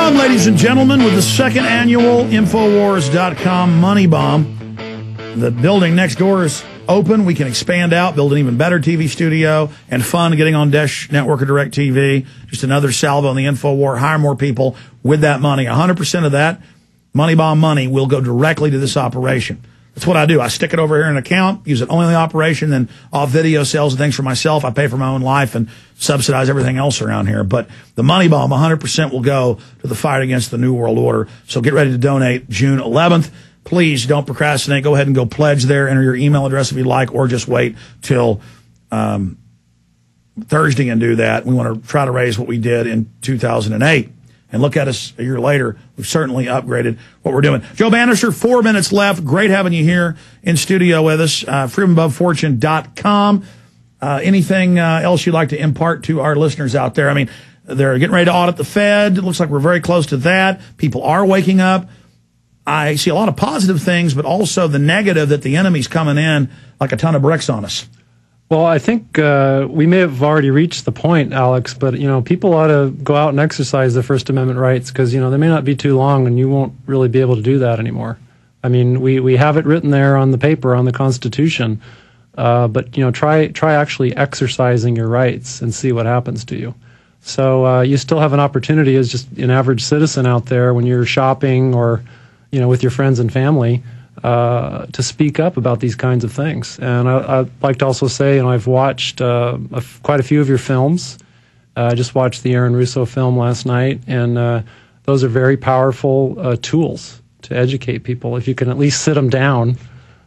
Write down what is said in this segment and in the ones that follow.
Bomb, ladies and gentlemen, with the second annual Infowars.com Money Bomb. The building next door is open. We can expand out, build an even better TV studio, and fun getting on Dish Network or Direct TV. Just another salvo on the Infowar. Hire more people with that money. 100% of that Money Bomb money will go directly to this operation. That's what I do. I stick it over here in an account, use it only in the operation, then off video sales and things for myself. I pay for my own life and subsidize everything else around here. But the Money Bomb, 100% will go to the fight against the New World Order. So get ready to donate June 11th. Please don't procrastinate. Go ahead and go pledge there. Enter your email address if you like, or just wait till Thursday and do that. We want to try to raise what we did in 2008. And look at us a year later. We've certainly upgraded what we're doing. Joe Banister, 4 minutes left. Great having you here in studio with us. FreedomAboveFortune.com. Anything else you'd like to impart to our listeners out there? I mean, they're getting ready to audit the Fed. It looks like we're very close to that. People are waking up. I see a lot of positive things, but also the negative that the enemy's coming in like a ton of bricks on us. Well, I think we may have already reached the point, Alex, but, you know, people ought to go out and exercise their First Amendment rights because, you know, they may not be too long and you won't really be able to do that anymore. I mean, we have it written there on the paper, on the Constitution, but, you know, try actually exercising your rights and see what happens to you. So you still have an opportunity as just an average citizen out there when you're shopping or, you know, with your friends and family, to speak up about these kinds of things. And I'd like to also say, you know, I've watched quite a few of your films. I just watched the Aaron Russo film last night, and those are very powerful tools to educate people. If you can at least sit them down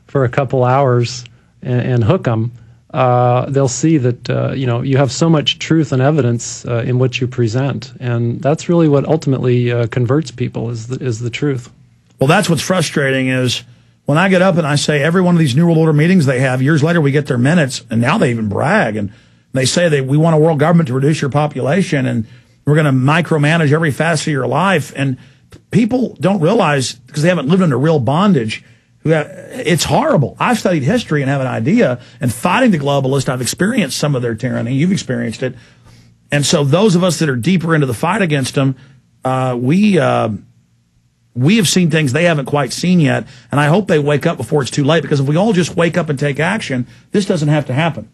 for a couple hours and hook them, they'll see that, you know, you have so much truth and evidence in what you present. And that's really what ultimately converts people is the truth. Well, that's what's frustrating is when I get up and I say every one of these New World Order meetings they have, years later we get their minutes, and now they even brag, and they say we want a world government to reduce your population, and we're going to micromanage every facet of your life. And people don't realize, because they haven't lived under real bondage, it's horrible. I've studied history and have an idea, and fighting the globalists, I've experienced some of their tyranny. You've experienced it. And so those of us that are deeper into the fight against them, we have seen things they haven't quite seen yet, and I hope they wake up before it's too late, because if we all just wake up and take action, this doesn't have to happen.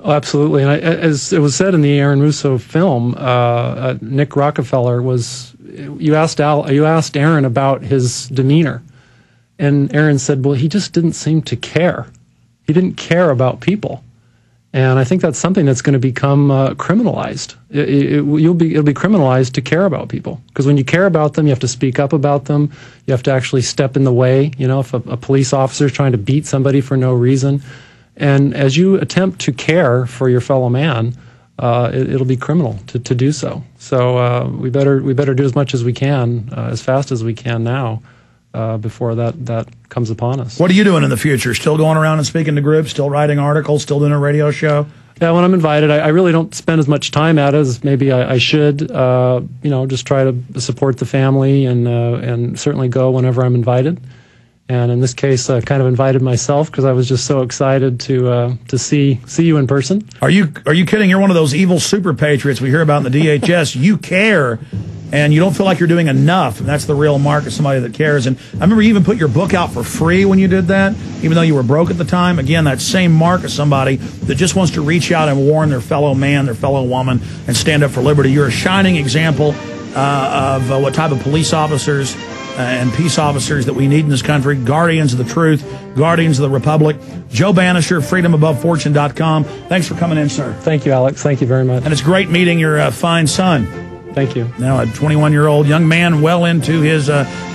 Oh, absolutely. And as it was said in the Aaron Russo film, Nick Rockefeller you asked Aaron about his demeanor, and Aaron said, well, he just didn't seem to care. He didn't care about people. And I think that's something that's going to become criminalized. It'll be criminalized to care about people, because when you care about them, you have to speak up about them. You have to actually step in the way. You know, if a police officer is trying to beat somebody for no reason, and as you attempt to care for your fellow man, it'll be criminal to do so. So we better do as much as we can, as fast as we can now, before that comes upon us. What are you doing in the future? Still going around and speaking to groups? Still writing articles? Still doing a radio show? Yeah, when I'm invited, I really don't spend as much time at it as maybe I should. You know, just try to support the family and certainly go whenever I'm invited. And in this case, I kind of invited myself because I was just so excited to see you in person. Are you kidding? You're one of those evil super patriots we hear about in the DHS. You care, and you don't feel like you're doing enough. And that's the real mark of somebody that cares. And I remember you even put your book out for free when you did that, even though you were broke at the time. Again, that same mark of somebody that just wants to reach out and warn their fellow man, their fellow woman, and stand up for liberty. You're a shining example of what type of police officers and peace officers that we need in this country, guardians of the truth, guardians of the republic. Joe Banister, FreedomAboveFortune.com. Thanks for coming in, sir. Thank you, Alex. Thank you very much. And it's great meeting your fine son. Thank you. Now a 21-year-old young man well into his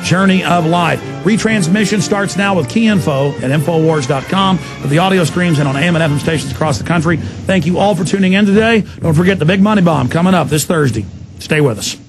journey of life. Retransmission starts now with key info at Infowars.com with the audio streams and on AM and FM stations across the country. Thank you all for tuning in today. Don't forget the Big Money Bomb coming up this Thursday. Stay with us.